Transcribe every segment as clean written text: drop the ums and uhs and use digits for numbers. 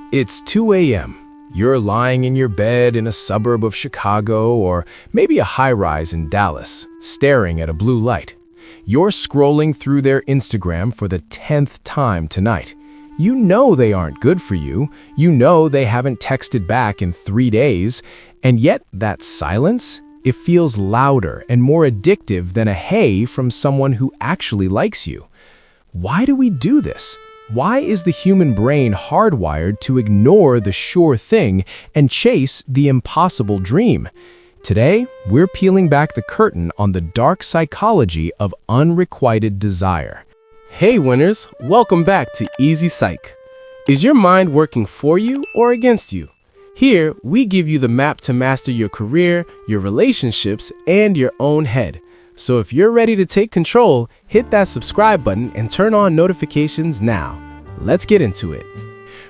It's 2 a.m. You're lying in your bed in a suburb of Chicago or maybe a high-rise in Dallas, staring at a blue light. You're scrolling through their Instagram for the 10th time tonight. You know they aren't good for you. You know they haven't texted back in 3 days. And yet that silence, it feels louder and more addictive than a hey from someone who actually likes you. Why do we do this? Why is the human brain hardwired to ignore the sure thing and chase the impossible dream? Today, we're peeling back the curtain on the dark psychology of unrequited desire. Hey winners, welcome back to Easy Psych. Is your mind working for you or against you? Here, we give you the map to master your career, your relationships, and your own head. So if you're ready to take control, hit that subscribe button and turn on notifications now. Let's get into it.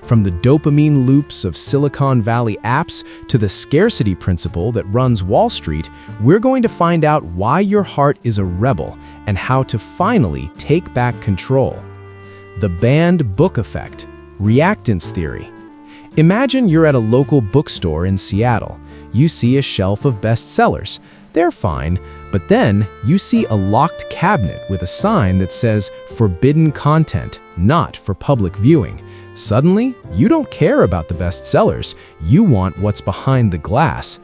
From the dopamine loops of Silicon Valley apps to the scarcity principle that runs Wall Street, we're going to find out why your heart is a rebel and how to finally take back control. The banned book effect, reactance theory. Imagine you're at a local bookstore in Seattle. You see a shelf of bestsellers. They're fine, but then you see a locked cabinet with a sign that says forbidden content, not for public viewing. Suddenly, you don't care about the bestsellers. You want what's behind the glass.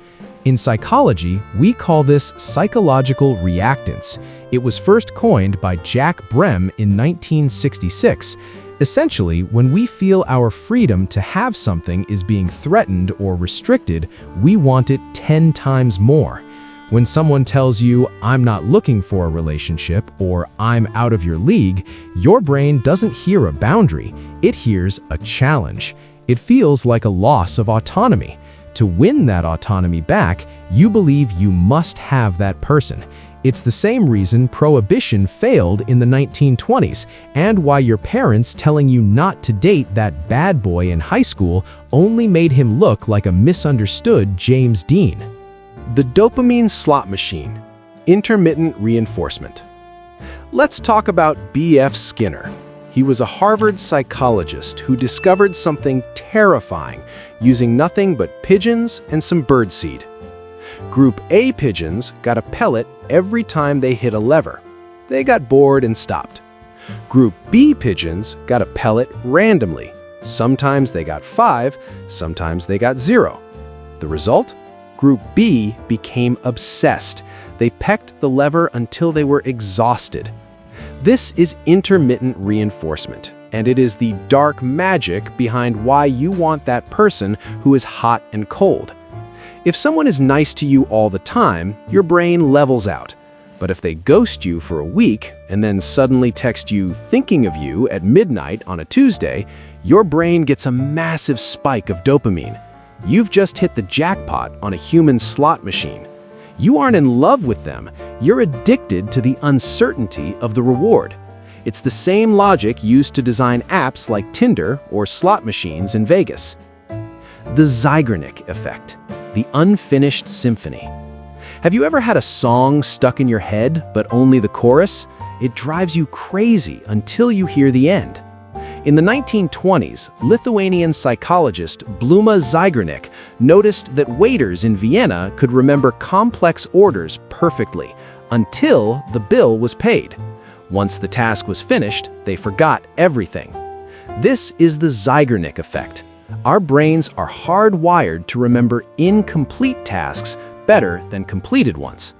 In psychology, we call this psychological reactance. It was first coined by Jack Brem in 1966. Essentially, when we feel our freedom to have something is being threatened or restricted, we want it 10 times more. When someone tells you, "I'm not looking for a relationship," or "I'm out of your league," your brain doesn't hear a boundary, it hears a challenge. It feels like a loss of autonomy. To win that autonomy back, you believe you must have that person. It's the same reason prohibition failed in the 1920s, and why your parents telling you not to date that bad boy in high school only made him look like a misunderstood James Dean. The dopamine slot machine, intermittent reinforcement. Let's talk about B.F. Skinner. He was a Harvard psychologist who discovered something terrifying using nothing but pigeons and some birdseed. Group A pigeons got a pellet every time they hit a lever. They got bored and stopped. Group B pigeons got a pellet randomly. Sometimes they got 5, sometimes they got 0. The result? Group B became obsessed. They pecked the lever until they were exhausted. This is intermittent reinforcement, and it is the dark magic behind why you want that person who is hot and cold. If someone is nice to you all the time, your brain levels out. But if they ghost you for a week and then suddenly text you thinking of you at midnight on a Tuesday, your brain gets a massive spike of dopamine. You've just hit the jackpot on a human slot machine. You aren't in love with them, you're addicted to the uncertainty of the reward. It's the same logic used to design apps like Tinder or slot machines in Vegas. The Zeigarnik effect, the unfinished symphony. Have you ever had a song stuck in your head, but only the chorus? It drives you crazy until you hear the end. In the 1920s, Lithuanian psychologist Bluma Zeigarnik noticed that waiters in Vienna could remember complex orders perfectly until the bill was paid. Once the task was finished, they forgot everything. This is the Zeigarnik effect. Our brains are hardwired to remember incomplete tasks better than completed ones.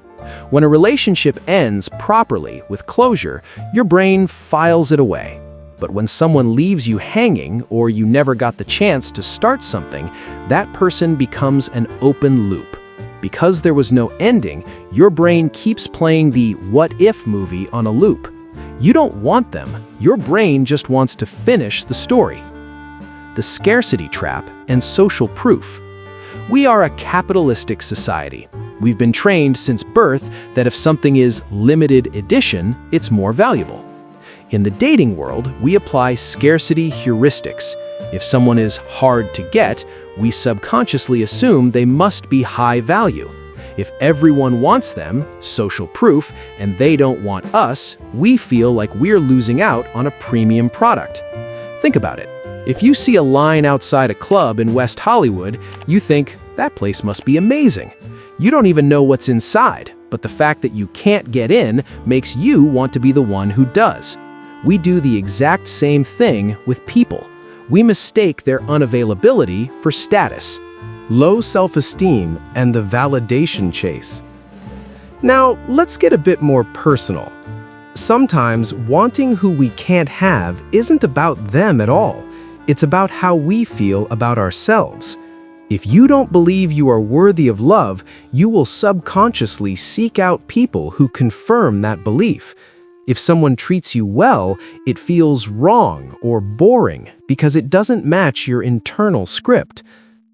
When a relationship ends properly with closure, your brain files it away. But when someone leaves you hanging or you never got the chance to start something, that person becomes an open loop. Because there was no ending, your brain keeps playing the what-if movie on a loop. You don't want them, your brain just wants to finish the story. The scarcity trap and social proof. We are a capitalistic society. We've been trained since birth that if something is limited edition, it's more valuable. In the dating world, we apply scarcity heuristics. If someone is hard to get, we subconsciously assume they must be high value. If everyone wants them, social proof, and they don't want us, we feel like we're losing out on a premium product. Think about it. If you see a line outside a club in West Hollywood, you think, that place must be amazing. You don't even know what's inside, but the fact that you can't get in makes you want to be the one who does. We do the exact same thing with people. We mistake their unavailability for status. Low self-esteem and the validation chase. Now, let's get a bit more personal. Sometimes wanting who we can't have isn't about them at all. It's about how we feel about ourselves. If you don't believe you are worthy of love, you will subconsciously seek out people who confirm that belief. If someone treats you well, it feels wrong or boring because it doesn't match your internal script.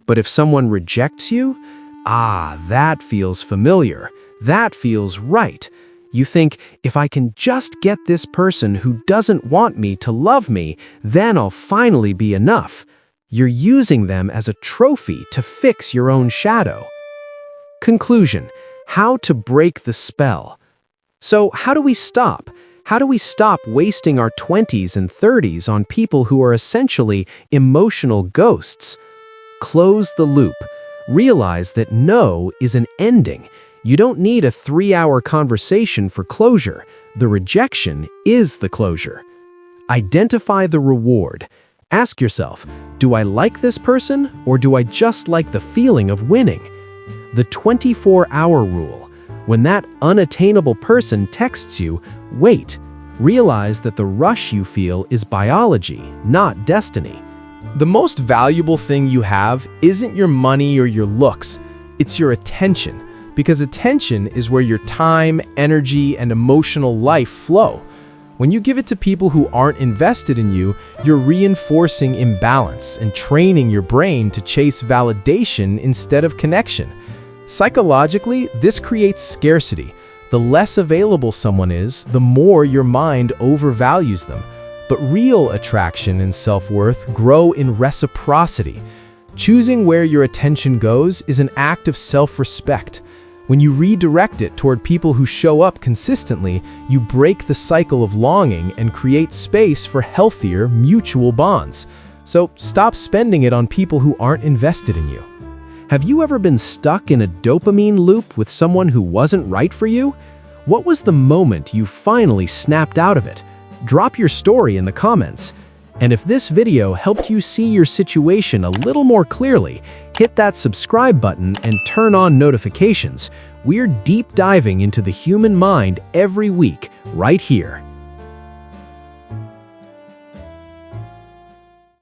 But if someone rejects you, that feels familiar. That feels right. You think, if I can just get this person who doesn't want me to love me, then I'll finally be enough. You're using them as a trophy to fix your own shadow. Conclusion: how to break the spell. So how do we stop? How do we stop wasting our 20s and 30s on people who are essentially emotional ghosts? Close the loop. Realize that no is an ending. You don't need a 3-hour conversation for closure. The rejection is the closure. Identify the reward. Ask yourself, do I like this person or do I just like the feeling of winning? The 24-hour rule. When that unattainable person texts you, wait. Realize that the rush you feel is biology, not destiny. The most valuable thing you have isn't your money or your looks. It's your attention. Because attention is where your time, energy, and emotional life flow. When you give it to people who aren't invested in you, you're reinforcing imbalance and training your brain to chase validation instead of connection. Psychologically, this creates scarcity. The less available someone is, the more your mind overvalues them. But real attraction and self-worth grow in reciprocity. Choosing where your attention goes is an act of self-respect. When you redirect it toward people who show up consistently, you break the cycle of longing and create space for healthier, mutual bonds. So stop spending it on people who aren't invested in you. Have you ever been stuck in a dopamine loop with someone who wasn't right for you? What was the moment you finally snapped out of it? Drop your story in the comments. And if this video helped you see your situation a little more clearly, hit that subscribe button and turn on notifications. We're deep diving into the human mind every week, right here.